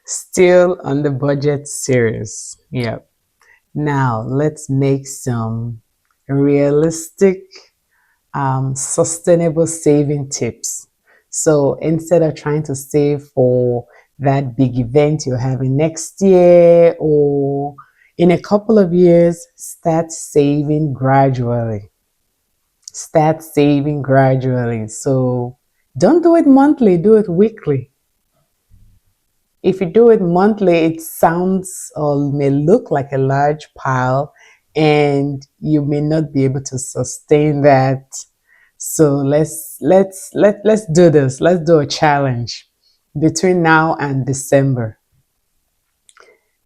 Still on the budget series. Yep. Now let's make some realistic, sustainable saving tips. So instead of trying to save for that big event you're having next year or in a couple of years, start saving gradually. Start saving gradually. So don't do it monthly, do it weekly. If you do it monthly, it sounds or may look like a large pile, and you may not be able to sustain that. So let's do this. Let's do a challenge between now and December.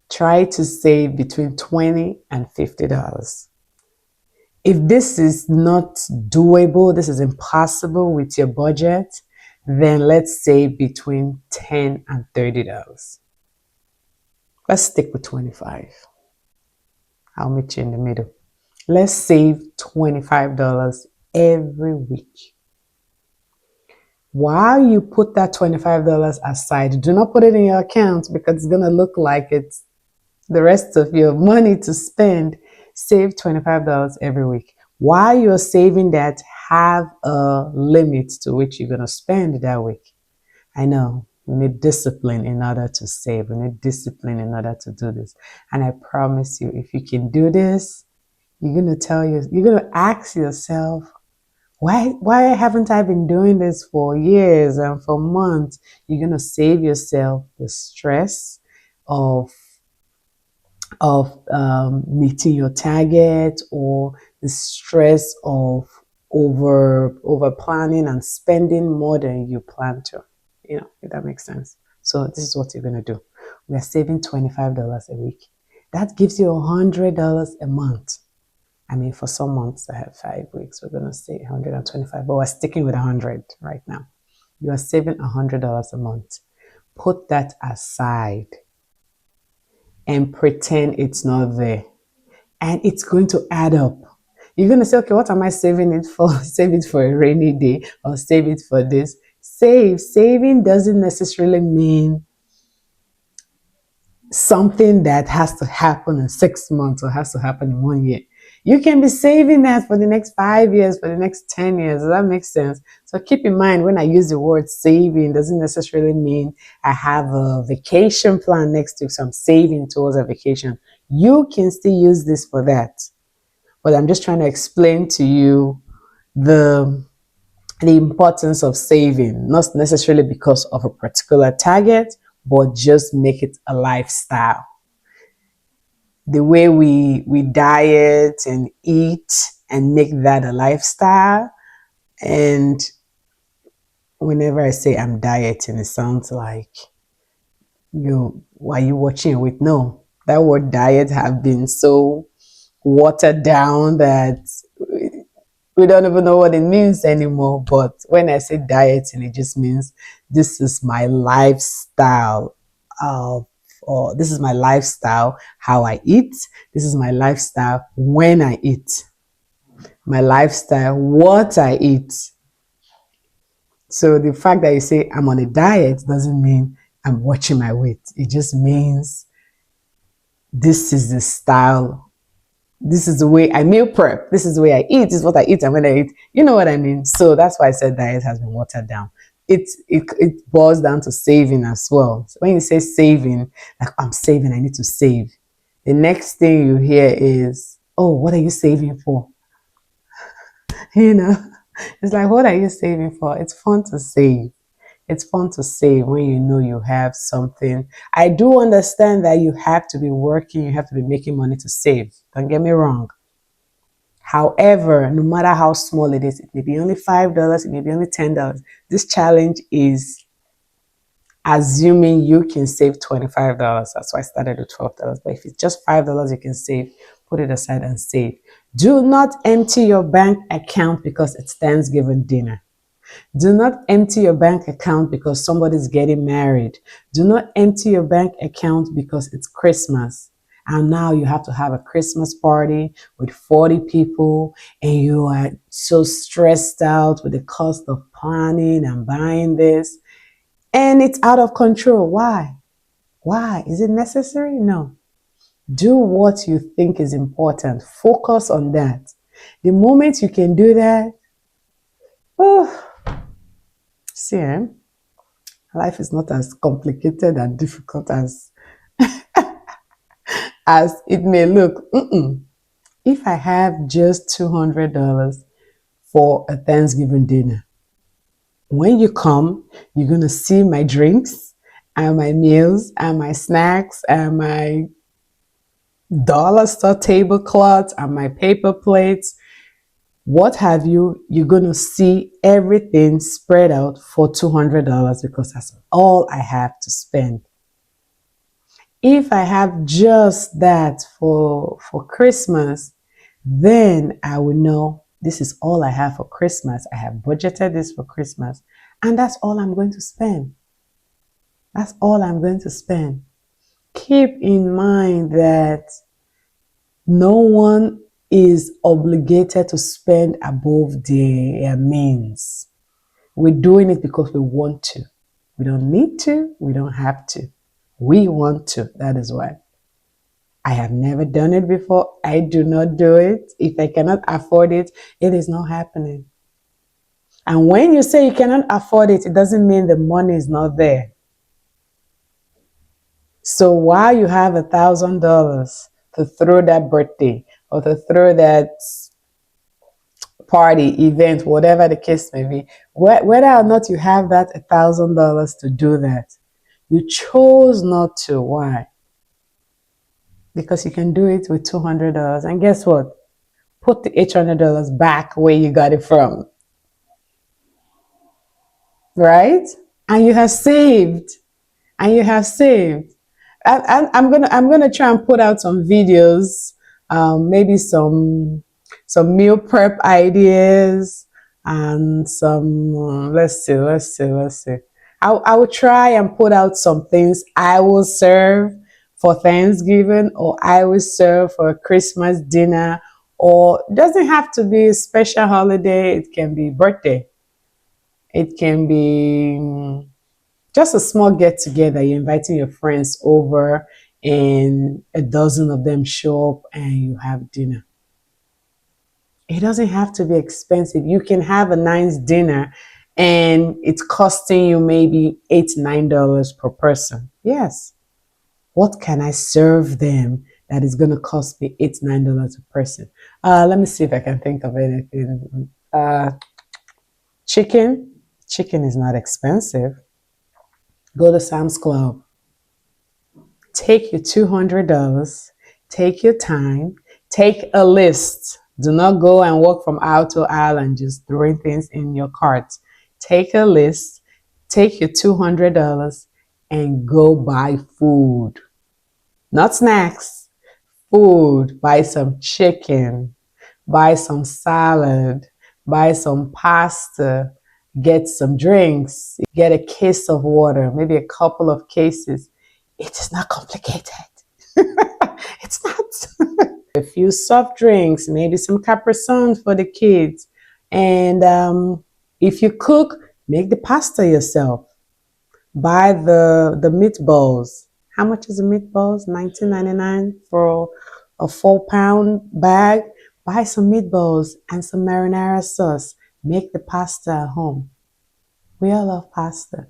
Try to save between $20 and $50. If this is not doable, this is impossible with your budget, then let's say between $10 and $30. Let's stick with 25. I'll meet you in the middle. Let's save $25 every week. While you put that $25 aside, do not put it in your account because it's going to look like it's the rest of your money to spend. Save $25 every week. While you're saving that, have a limit to which you're going to spend that week. I know we need discipline in order to save. We need discipline in order to do this. And I promise you, if you can do this, you're going to ask yourself, why haven't I been doing this for years and for months? You're going to save yourself the stress of meeting your target, or the stress of over planning and spending more than you plan to. If that makes sense. So this is what you're going to do. We are saving $25 a week. That gives you $100 a month. I mean, for some months, I have 5 weeks. We're going to say 125, but we're sticking with 100 right now. You are saving $100 a month. Put that aside and pretend it's not there. And it's going to add up. You're going to say, okay, what am I saving it for? Save it for a rainy day or save it for this. Saving doesn't necessarily mean something that has to happen in 6 months or has to happen in 1 year. You can be saving that for the next 5 years, for the next 10 years. Does that make sense? So keep in mind, when I use the word saving, doesn't necessarily mean I have a vacation plan next week, so I'm saving towards a vacation. You can still use this for that. But I'm just trying to explain to you the importance of saving, not necessarily because of a particular target, but just make it a lifestyle. The way we diet and eat and make that a lifestyle. And whenever I say I'm dieting, it sounds like why are you watching with? No, that word diet have been so watered down that we don't even know what it means anymore. But when I say dieting, it just means this is my lifestyle or this is my lifestyle, how I eat. This is my lifestyle when I eat. My lifestyle, what I eat. So the fact that you say I'm on a diet doesn't mean I'm watching my weight. It just means this is the style. This is the way I meal prep. This is the way I eat. This is what I eat and when I eat. You know what I mean? So that's why I said diet has been watered down. It boils down to saving as well. So when you say saving, like I'm saving, I need to save. The next thing you hear is, oh, what are you saving for? It's like, what are you saving for? It's fun to save. It's fun to save when you know you have something. I do understand that you have to be working, you have to be making money to save. Don't get me wrong. However, no matter how small it is, it may be only $5, it may be only $10. This challenge is assuming you can save $25. That's why I started with $12. But if it's just $5 you can save, put it aside and save. Do not empty your bank account because it's Thanksgiving dinner. Do not empty your bank account because somebody's getting married. Do not empty your bank account because it's Christmas. And now you have to have a Christmas party with 40 people and you are so stressed out with the cost of planning and buying this. And it's out of control. Why? Why? Is it necessary? No. Do what you think is important. Focus on that. The moment you can do that, oh, see, life is not as complicated and difficult as it may look. If I have just $200 for a Thanksgiving dinner, when you come, you're going to see my drinks and my meals and my snacks and my dollar store tablecloths and my paper plates, what have you. You're going to see everything spread out for $200 because that's all I have to spend. If I have just that for Christmas, then I will know this is all I have for Christmas. I have budgeted this for Christmas, and that's all I'm going to spend. That's all I'm going to spend. Keep in mind that no one is obligated to spend above their means. We're doing it because we want to. We don't need to. We don't have to. We want to. That is why. I have never done it before. I do not do it. If I cannot afford it, it is not happening. And when you say you cannot afford it, it doesn't mean the money is not there. So while you have $1,000 to throw that birthday or to throw that party, event, whatever the case may be, whether or not you have that $1,000 to do that, you chose not to. Why? Because you can do it with $200. And guess what? Put the $800 back where you got it from. Right? And you have saved. And you have saved. I'm gonna try and put out some videos, maybe some meal prep ideas and some let's see. I will try and put out some things I will serve for Thanksgiving, or I will serve for a Christmas dinner, or it doesn't have to be a special holiday. It can be birthday. It can be just a small get together. You're inviting your friends over, and a dozen of them show up and you have dinner. It doesn't have to be expensive. You can have a nice dinner and it's costing you maybe $8, $9 per person. Yes. What can I serve them that is going to cost me $8, $9 a person? Let me see if I can think of anything. Chicken. Chicken is not expensive. Go to Sam's Club. Take your $200. Take your time. Take a list. Do not go and walk from aisle to aisle and just throwing things in your cart. Take a list. Take your $200 and go buy food. Not snacks. Food. Buy some chicken. Buy some salad. Buy some pasta. Get some drinks. Get a case of water. Maybe a couple of cases. It is not complicated. It's not. A few soft drinks, maybe some Capri Suns for the kids. And if you cook, make the pasta yourself. Buy the meatballs. How much is the meatballs? $19.99 for a 4-pound bag. Buy some meatballs and some marinara sauce. Make the pasta at home. We all love pasta.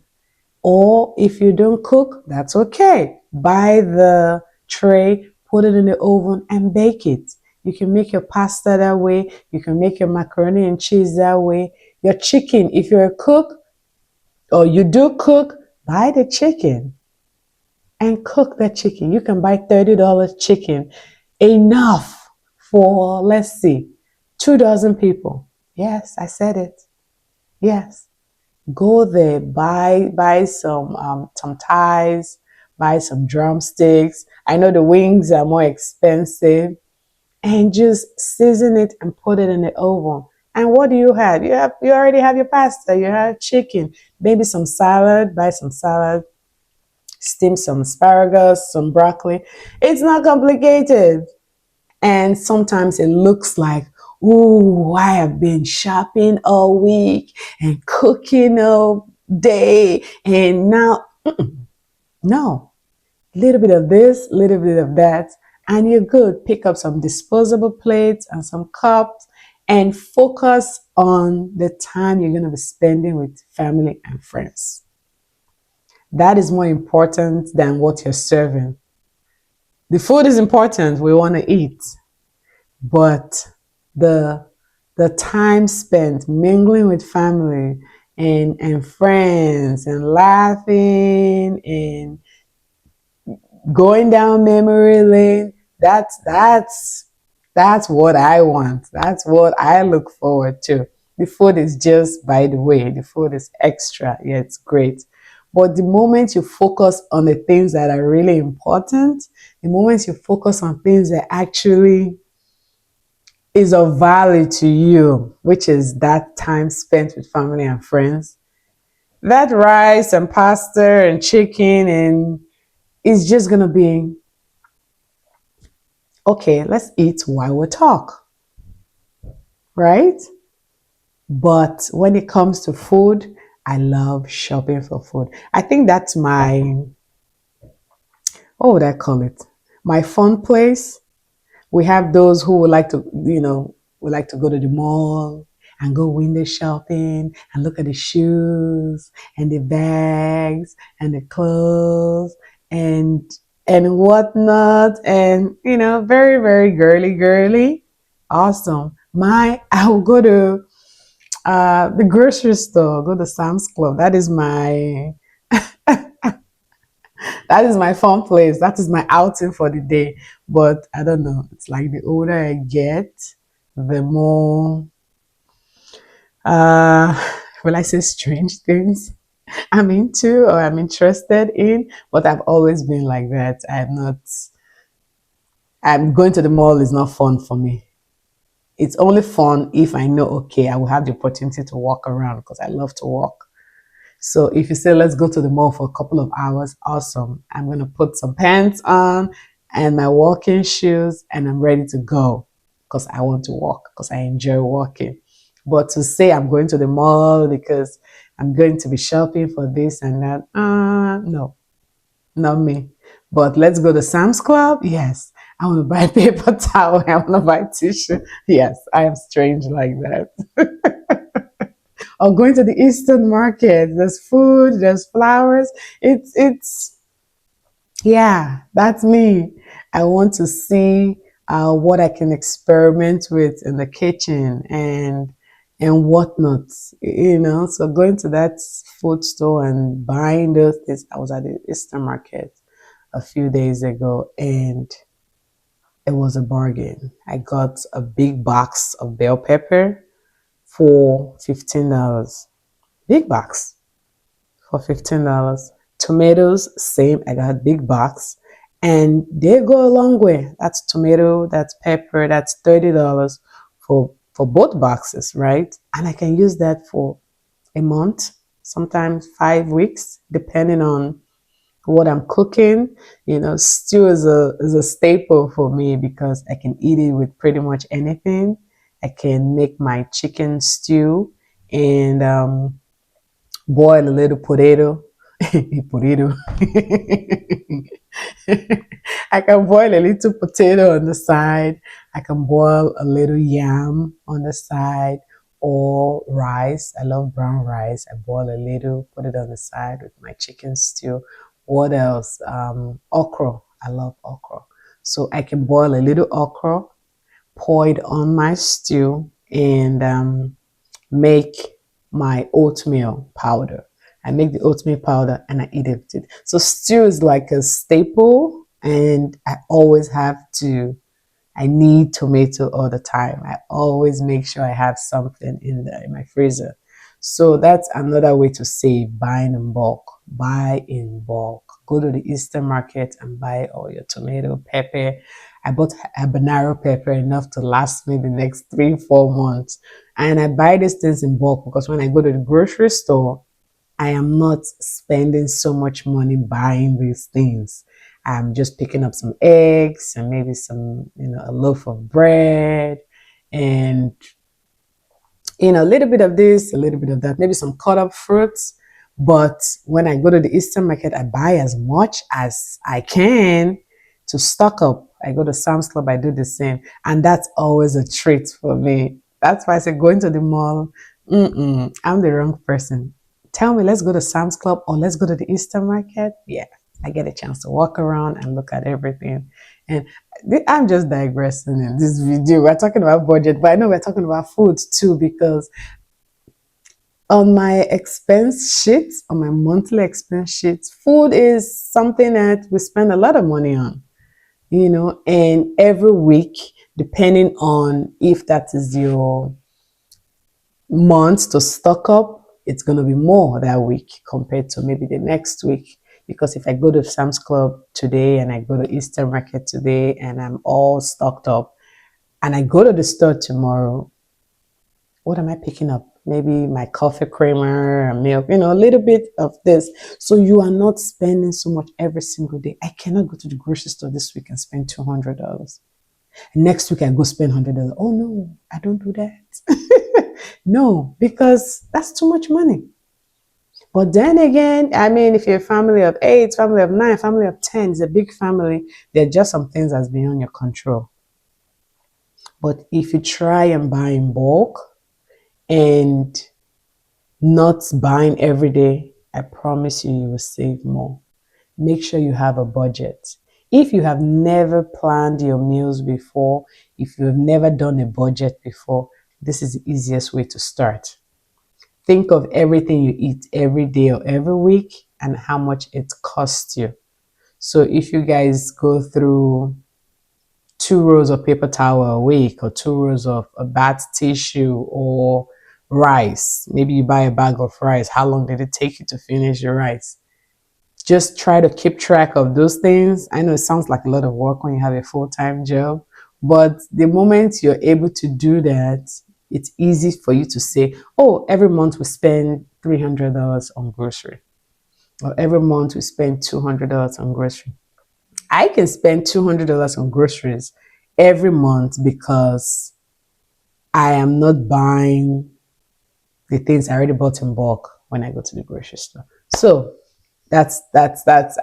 Or if you don't cook, that's okay. Buy the tray, put it in the oven and bake it. You can make your pasta that way. You can make your macaroni and cheese that way. Your chicken, if you're a cook or you do cook, buy the chicken and cook that chicken. You can buy $30 chicken, enough for, let's see, 2 dozen people. Yes, I said it. Yes. Go there, buy some thighs, buy some drumsticks. I know the wings are more expensive, and just season it and put it in the oven. And what do you have? You already have your pasta. You have chicken, maybe some salad. Buy some salad, steam some asparagus, some broccoli. It's not complicated. And sometimes it looks like, ooh, I have been shopping all week and cooking all day. And now, no, little bit of this, little bit of that, and you're good. Pick up some disposable plates and some cups and focus on the time you're going to be spending with family and friends. That is more important than what you're serving. The food is important, we want to eat, but the the time spent mingling with family and friends and laughing and going down memory lane, that's what I want. That's what I look forward to. The food is just by the way, the food is extra. Yeah, it's great. But the moment you focus on the things that are really important, the moment you focus on things that actually is of value to you, which is that time spent with family and friends, that rice and pasta and chicken and is just gonna be okay, let's eat while we talk, right? But when it comes to food, I love shopping for food. I think that's my, what would I call it? My fun place. We have those who would like to, would like to go to the mall and go window shopping and look at the shoes and the bags and the clothes and and whatnot and very very girly. Awesome. I will go to the grocery store, go to Sam's Club. That is my fun place. That is my outing for the day. But I don't know. It's like the older I get, the more uh will I say strange things I'm into or I'm interested in. But I've always been like that. I'm going to the mall is not fun for me. It's only fun if I know okay, I will have the opportunity to walk around because I love to walk. So if you say, let's go to the mall for a couple of hours, awesome. I'm going to put some pants on and my walking shoes and I'm ready to go because I want to walk, because I enjoy walking. But to say I'm going to the mall because I'm going to be shopping for this and that, no, not me. But let's go to Sam's Club. Yes. I want to buy paper towel. I want to buy tissue. Yes, I am strange like that. Or going to the Eastern market. There's food, there's flowers. It's yeah, that's me. I want to see what I can experiment with in the kitchen and whatnot. So going to that food store and buying those things. I was at the Eastern market a few days ago and it was a bargain. I got a big box of bell pepper for $15. Big box for $15. Tomatoes, same. I got a big box. And they go a long way. That's tomato, that's pepper, that's $30 for both boxes, right? And I can use that for a month, sometimes 5 weeks, depending on what I'm cooking. Stew is a staple for me because I can eat it with pretty much anything. I can make my chicken stew and boil a little potato. Potato. I can boil a little potato on the side. I can boil a little yam on the side or rice. I love brown rice. I boil a little, put it on the side with my chicken stew. What else? Okra. I love okra. So I can boil a little okra, pour it on my stew, and make my oatmeal powder. I make the oatmeal powder and I eat it. So stew is like a staple, and I always have to. I need tomato all the time. I always make sure I have something in my freezer. So that's another way to save, buying in bulk. Buy in bulk. Go to the Eastern market and buy all your tomato, pepper. I bought habanero pepper enough to last me the next 3, 4 months. And I buy these things in bulk because when I go to the grocery store, I am not spending so much money buying these things. I'm just picking up some eggs and maybe some, a loaf of bread and, a little bit of this, a little bit of that, maybe some cut up fruits. But when I go to the Eastern market, I buy as much as I can to stock up. I go to Sam's Club, I do the same. And that's always a treat for me. That's why I say going to the mall, I'm the wrong person. Tell me, let's go to Sam's Club or let's go to the Eastern market. Yeah, I get a chance to walk around and look at everything. And I'm just digressing in this video. We're talking about budget, but I know we're talking about food too, because on my expense sheet, on my monthly expense sheet, food is something that we spend a lot of money on, and every week, depending on if that is your month to stock up, it's going to be more that week compared to maybe the next week. Because if I go to Sam's Club today and I go to Eastern Market today and I'm all stocked up and I go to the store tomorrow, what am I picking up? Maybe my coffee creamer, milk, a little bit of this. So you are not spending so much every single day. I cannot go to the grocery store this week and spend $200. Next week I go spend $100. Oh no, I don't do that. No, because that's too much money. But then again, I mean, if you're a family of 8, family of 9, family of 10, it's a big family, there are just some things that's beyond your control. But if you try and buy in bulk and not buying every day, I promise you, you will save more. Make sure you have a budget. If you have never planned your meals before, if you have never done a budget before, this is the easiest way to start. Think of everything you eat every day or every week and how much it costs you. So if you guys go through 2 rolls of paper towel a week or 2 rolls of a bath tissue or rice, maybe you buy a bag of rice, how long did it take you to finish your rice? Just try to keep track of those things. I know it sounds like a lot of work when you have a full-time job, but the moment you're able to do that, it's easy for you to say, oh, every month we spend $300 on grocery, or every month we spend $200 on grocery. I can spend $200 on groceries every month because I am not buying the things I already bought in bulk when I go to the grocery store. So that's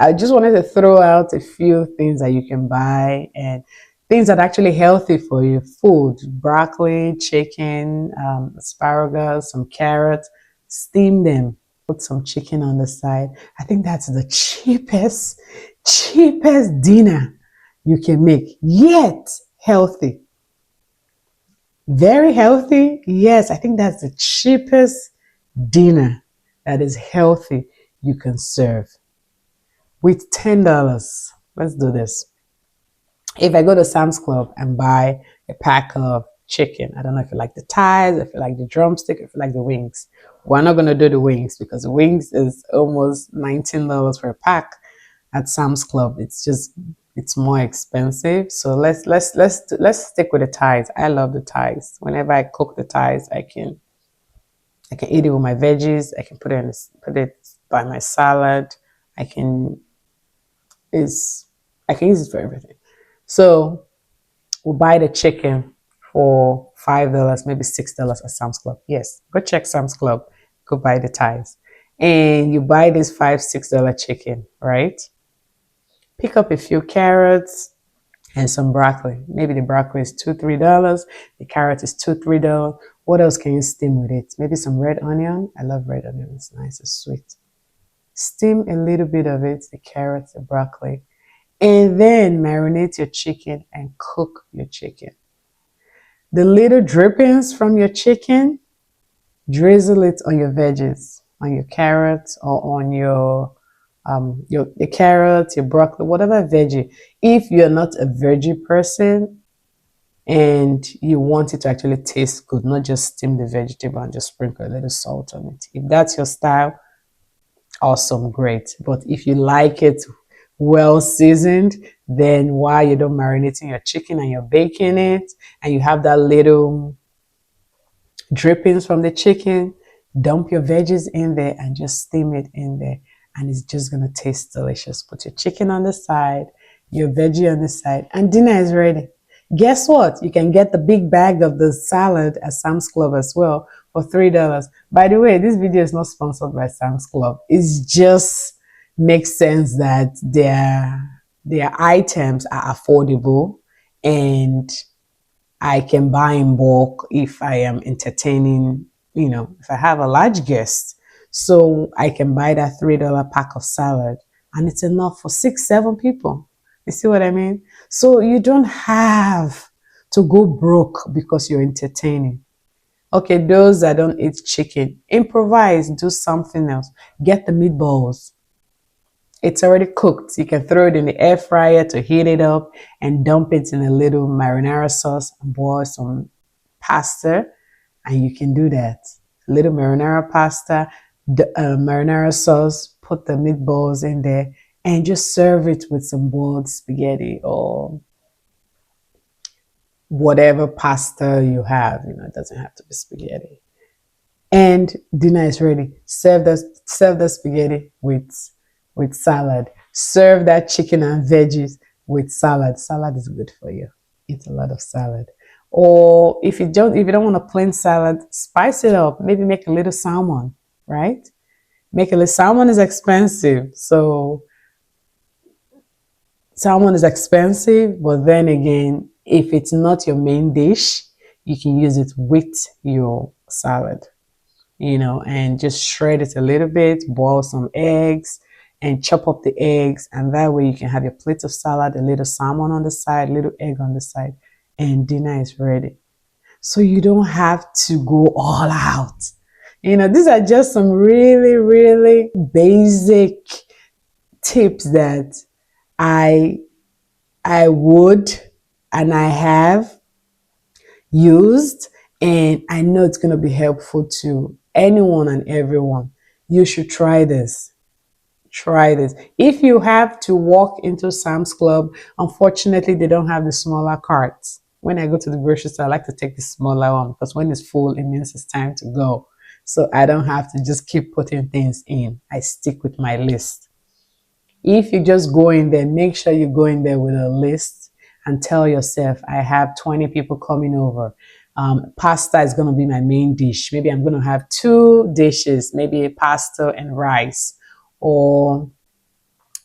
I just wanted to throw out a few things that you can buy and things that are actually healthy for you. Food: broccoli, chicken, asparagus, some carrots. Steam them, put some chicken on the side. I think that's the cheapest dinner you can make, yet healthy. Very healthy. Yes, I think that's the cheapest dinner that is healthy you can serve with $10. Let's do this. If I go to Sam's Club and buy a pack of chicken, I don't know if you like the thighs, if you like the drumstick, if you like the wings. We're not going to do the wings because the wings is almost $19 for a pack at Sam's Club. It's more expensive. So let's stick with the thighs. I love the thighs. Whenever I cook the thighs, I can eat it with my veggies. I can put it by my salad. I can use it for everything. So we'll buy the chicken for $5, maybe $6 at Sam's Club. Yes, go check Sam's Club. Go buy the thighs, and you buy this $5-6 chicken, right? Pick up a few carrots and some broccoli. Maybe the broccoli is $2-3. The carrot is $2-3. What else can you steam with it? Maybe some red onion. I love red onion. It's nice. It's sweet. Steam a little bit of it, the carrots, the broccoli, and then marinate your chicken and cook your chicken. The little drippings from your chicken, drizzle it on your veggies, on your carrots or on your carrots, your broccoli, whatever veggie. If you're not a veggie person and you want it to actually taste good, not just steam the vegetable and just sprinkle a little salt on it. If that's your style, awesome, great. But if you like it well seasoned, then while you're done marinating your chicken and you're baking it, and you have that little drippings from the chicken, dump your veggies in there and just steam it in there, and it's just gonna taste delicious. Put your chicken on the side, your veggie on the side, and dinner is ready. Guess what? You can get the big bag of the salad at Sam's Club as well for $3. By the way, this video is not sponsored by Sam's Club. It's just makes sense that their items are affordable, and I can buy in bulk if I am entertaining, if I have a large guest. So I can buy that $3 pack of salad, and it's enough for 6, 7 people. You see what I mean? So you don't have to go broke because you're entertaining. Okay, those that don't eat chicken, improvise, do something else. Get the meatballs. It's already cooked. You can throw it in the air fryer to heat it up and dump it in a little marinara sauce and boil some pasta, and you can do that. A little marinara pasta, the marinara sauce, put the meatballs in there, and just serve it with some boiled spaghetti or whatever pasta you have. It doesn't have to be spaghetti. And dinner is ready. Serve the spaghetti with salad. Serve that chicken and veggies with salad. Salad is good for you. Eat a lot of salad. Or if you don't want a plain salad, spice it up. Maybe make a little salmon, right? Make a little salmon is expensive. So salmon is expensive, but then again, if it's not your main dish, you can use it with your salad, and just shred it a little bit, boil some eggs, and chop up the eggs. And that way you can have your plate of salad, a little salmon on the side, a little egg on the side, and dinner is ready. So you don't have to go all out. These are just some really, really basic tips that I I would and I have used, and I know it's going to be helpful to anyone and everyone. You should try this. Try this. If you have to walk into Sam's Club, unfortunately, they don't have the smaller carts. When I go to the grocery store, I like to take the smaller one because when it's full, it means it's time to go. So I don't have to just keep putting things in. I stick with my list. If you just go in there, make sure you go in there with a list and tell yourself, I have 20 people coming over. Pasta is going to be my main dish. Maybe I'm going to have 2 dishes, maybe pasta and rice, or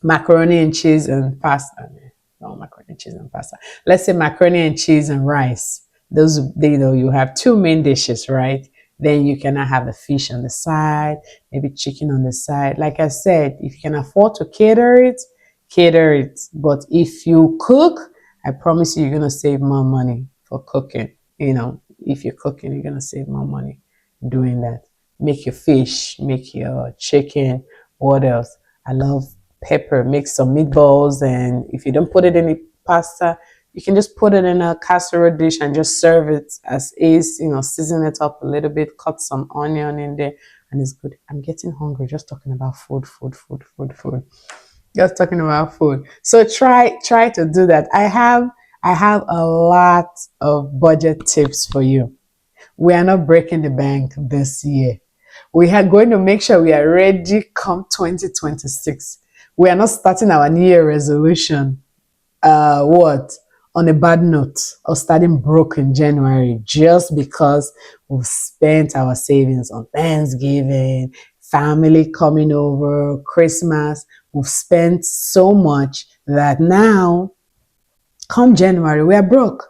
macaroni and cheese and pasta. No, macaroni and cheese and pasta. Let's say macaroni and cheese and rice. Those, you have 2 main dishes, right? Then you cannot have the fish on the side, maybe chicken on the side. Like I said, if you can afford to cater it, cater it. But if you cook, I promise you, you're going to save more money for cooking. If you're cooking, you're going to save more money doing that. Make your fish, make your chicken. What else? I love pepper. Make some meatballs, and if you don't put it in the pasta, you can just put it in a casserole dish and just serve it as is. Season it up a little bit, cut some onion in there, and it's good. I'm getting hungry just talking about food, food, food, food, food. Just talking about food. So try to do that. I have a lot of budget tips for you. We are not breaking the bank this year. We are going to make sure we are ready come 2026. We are not starting our New Year resolution, what, on a bad note, or starting broke in January just because we've spent our savings on Thanksgiving, family coming over, Christmas. We've spent so much that now, come January, we are broke.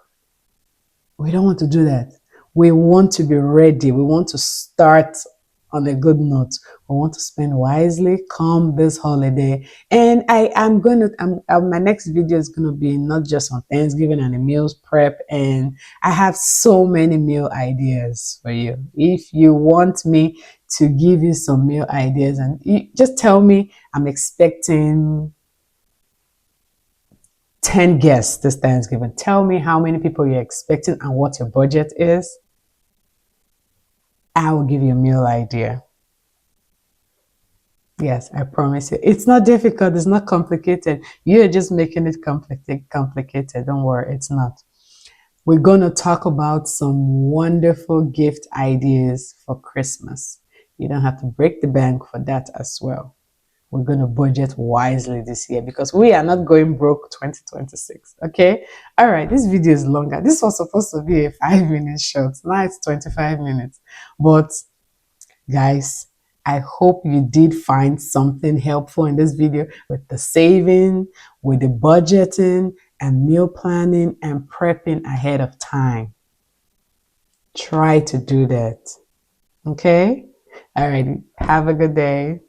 We don't want to do that. We want to be ready. We want to start on a good note. We want to spend wisely come this holiday. And my next video is going to be not just on Thanksgiving and the meals prep. And I have so many meal ideas for you. If you want me to give you some meal ideas, and just tell me, I'm expecting 10 guests this Thanksgiving. Tell me how many people you're expecting and what your budget is. I will give you a meal idea. Yes, I promise you. It's not difficult. It's not complicated. You're just making it complicated. Don't worry, it's not. We're going to talk about some wonderful gift ideas for Christmas. You don't have to break the bank for that as well. we're going to budget wisely this year because we are not going broke 2026. Okay. All right. This video is longer. This was supposed to be a 5 minute short. Now it's 25 minutes. But guys, I hope you did find something helpful in this video with the saving, with the budgeting and meal planning and prepping ahead of time. Try to do that. Okay. All right. Have a good day.